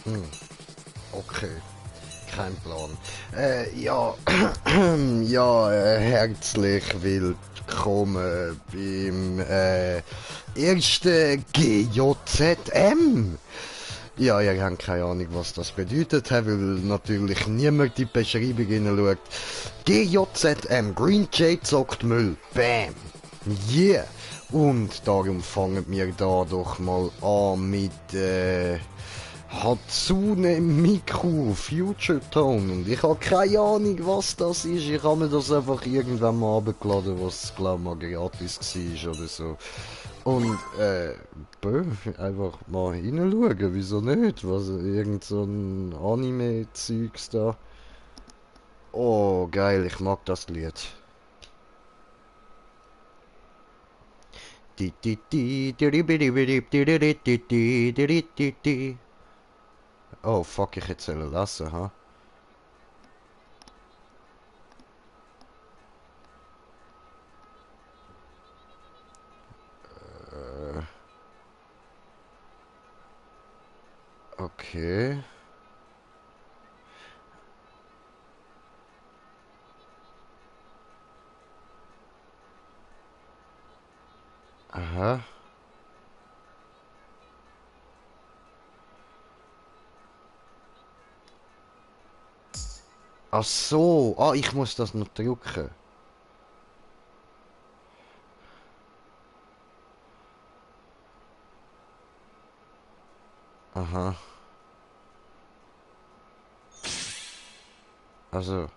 Okay, kein Plan. Ja, ja, herzlich willkommen beim ersten GJZM. Ja, ihr habt keine Ahnung, was das bedeutet, weil natürlich niemand die Beschreibung hineinschaut. GJZM, Green Jay zockt Müll. Bam. Yeah. Und darum fangen wir da doch mal an mit, Hatsune Miku Future Tone. Und ich habe keine Ahnung, was das ist. Ich habe mir das einfach irgendwann mal runtergeladen, was glaube mal gratis war oder so. Und, einfach mal hineinschauen, wieso nicht? Was, irgend so ein Anime-Zeugs da. Oh, geil, ich mag das Lied. Oh, fuck, ich hätte es lassen, ha? Okay. Aha. Ach so. Ah, ich muss das noch drücken. Aha. Also,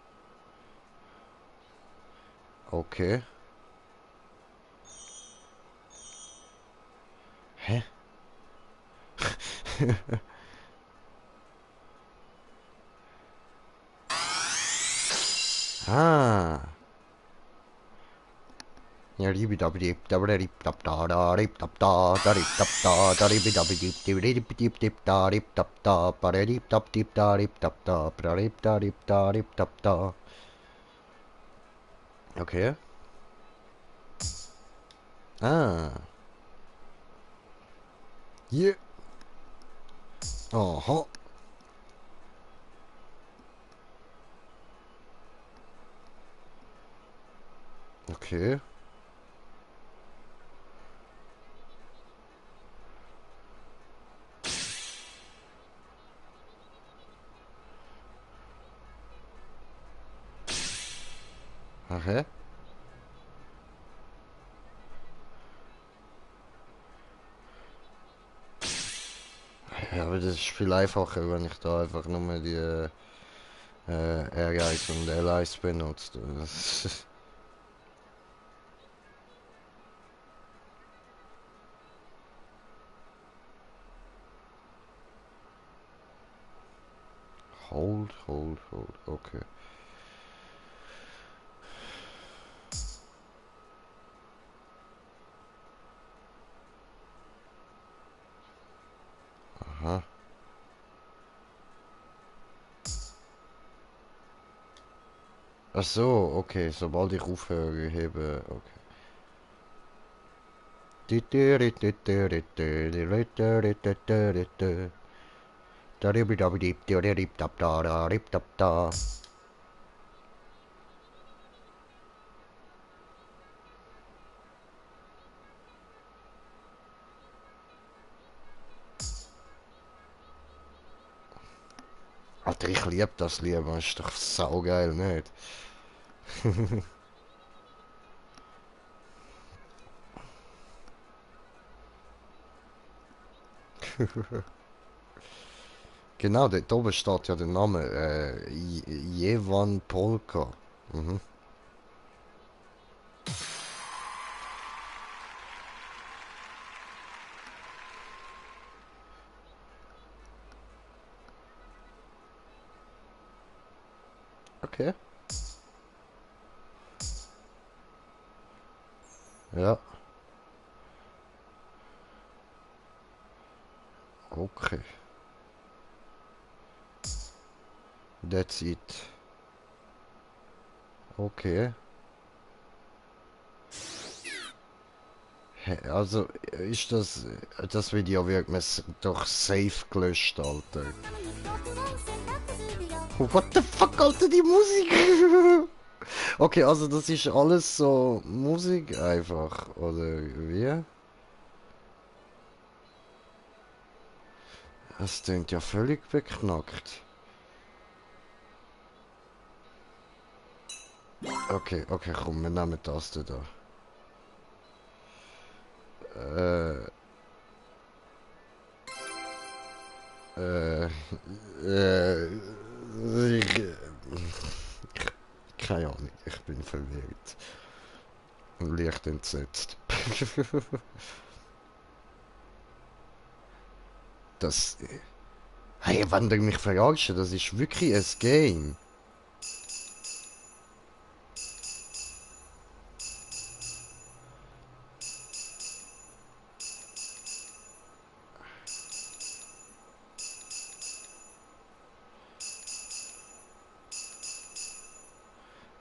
okay. Hä? Ah. Ja, ribi dabi dip dabri dip dap da da rip dap da da rip dap da da ribi dabi dip dip dip dip dip da rip dap da ba rip dap dip da rip dap da ba rip da rip da rip dap da. Okay. Ah. Yeah. Aha. Okay. Okay. Ja, aber das ist viel einfacher, wenn ich da einfach nur die R1 und L1 benutzt. Hold, hold, hold. Okay. Aha. Ach so, okay. Sobald ich aufhöre, hebe. Okay. Alter, ich liebe das Lied, man. Ist doch saugeil, nicht? Genau, dort oben steht ja der Name. Jevan Polka. Mhm. Okay. Ja. Okay. That's it. Okay. Also, ist das... Das Video wird mir doch safe gelöscht, Alter. Oh, what the fuck, Alter, die Musik! Okay, also das ist alles so Musik einfach, oder wie? Das klingt ja völlig beknackt. Okay, okay, komm, wir nehmen das da. Äh, äh, ich, keine Ahnung, ich bin verwirrt. Und leicht entsetzt. Das... Hey, wenn du mich verarschst, das ist wirklich ein Game.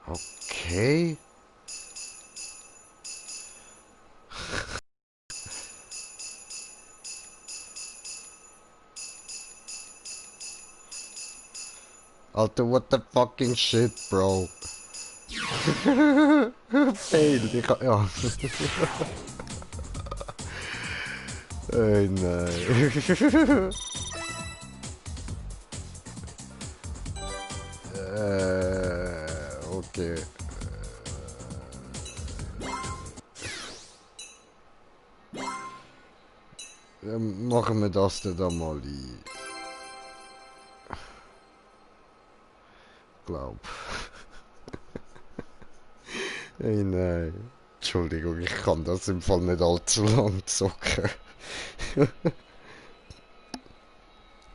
Okay. Alter, what the fucking shit, bro. Fail, ja. Nein. Okay. Machen wir das dann mal ein. Glaub. Ey, nein. Entschuldigung, ich kann das im Fall nicht allzu lang zocken.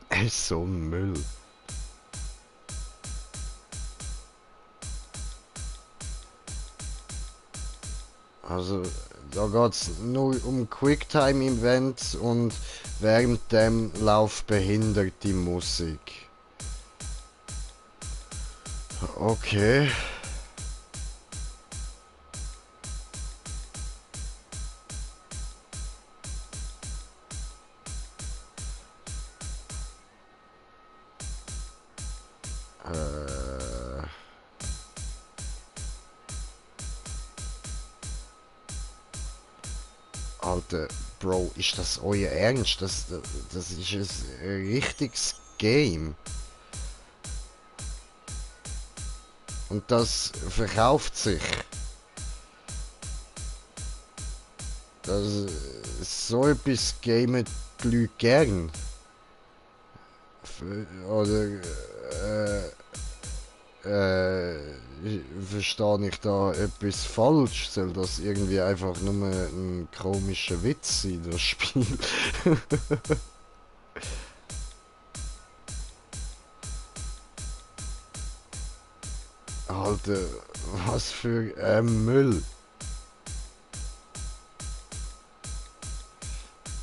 Er ist so ein Müll. Also, da geht's nur um Quicktime-Events und während dem läuft behinderte Musik. Okay. Äh... Alter, Bro, ist das euer Ernst? Das ist ein richtiges Game. Und das verkauft sich. Das, so etwas gamen die Leute gern. Oder, verstehe ich da etwas falsch? Soll das irgendwie einfach nur ein komischer Witz sein, das Spiel? Alter, was für ein Müll.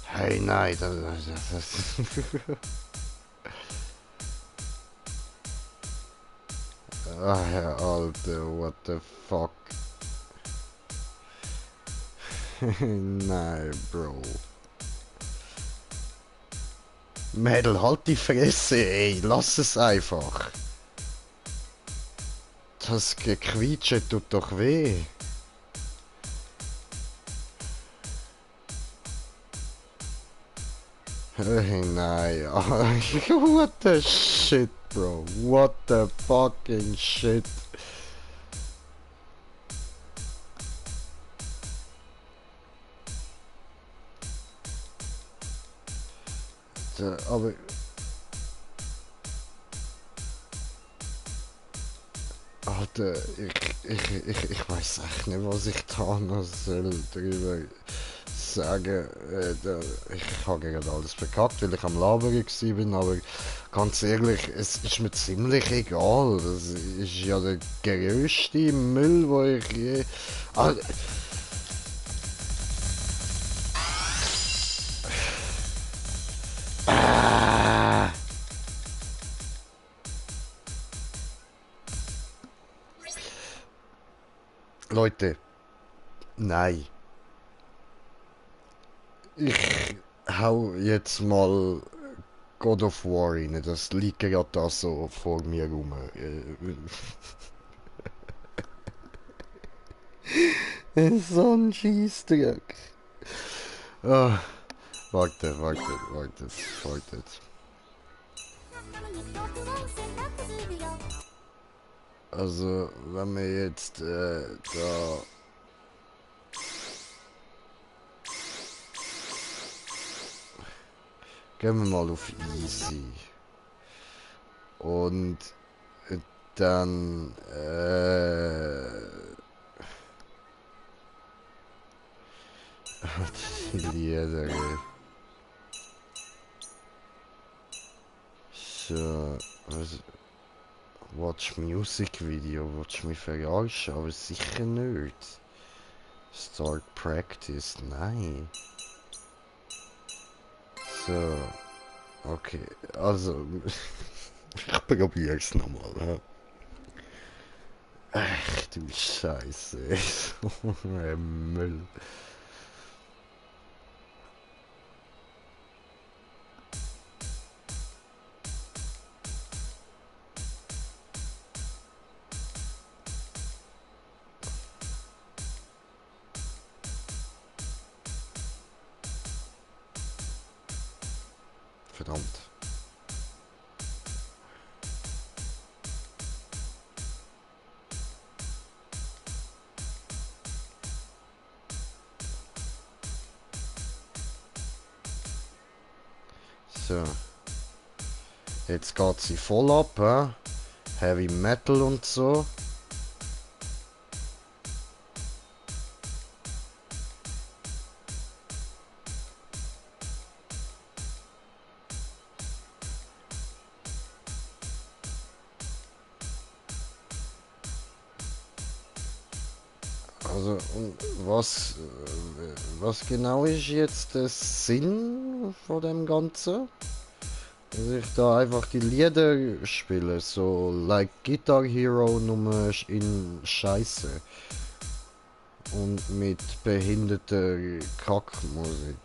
Hey, nein, das ah, Alter, what the fuck. Nein, Bro. Mädel, halt die Fresse, ey, lass es einfach. Das Gequietsche tut doch weh. Hey, nein. What the shit, bro? What the fucking shit? Aber... Alter, ich weiß echt nicht, was ich da noch soll drüber sagen. Ich habe gerade alles verkackt, weil ich am Labern war, aber ganz ehrlich, es ist mir ziemlich egal. Das ist ja der grösste Müll, den ich je... Ah, ah, Leute, nein. Ich hau jetzt mal God of War rein. Das liegt ja da so vor mir rum. So ein Scheissdreck. Ah, wartet. Also, wenn wir jetzt da... Gehen wir mal auf Easy. Und dann... die Lieder, ey. So... Was, Watch Music Video, willst du mich verarschen? Aber sicher nicht. Start Practice, nein. So, okay, also, ich probier's nochmal. Ach du Scheiße, so ein Müll. Verdammt. So. Jetzt geht sie voll ab, Heavy Metal und so. Also, und was genau ist jetzt der Sinn von dem Ganzen? Dass ich da einfach die Lieder spiele, so like Guitar Hero nur in Scheiße. Und mit behinderter Kackmusik.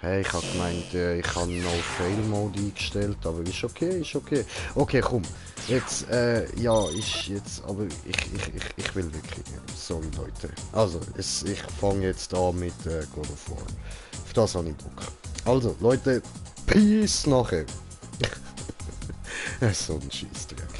Hey, ich hab gemeint, ich habe No Fail Mode eingestellt, aber ist okay, ist okay. Okay, komm. Jetzt, ja, ist jetzt, aber ich will wirklich. Sorry, Leute. Also, ich fange jetzt an mit God of War. Auf das habe ich Bock. Also, Leute, Peace nachher. So ein Scheissdreck.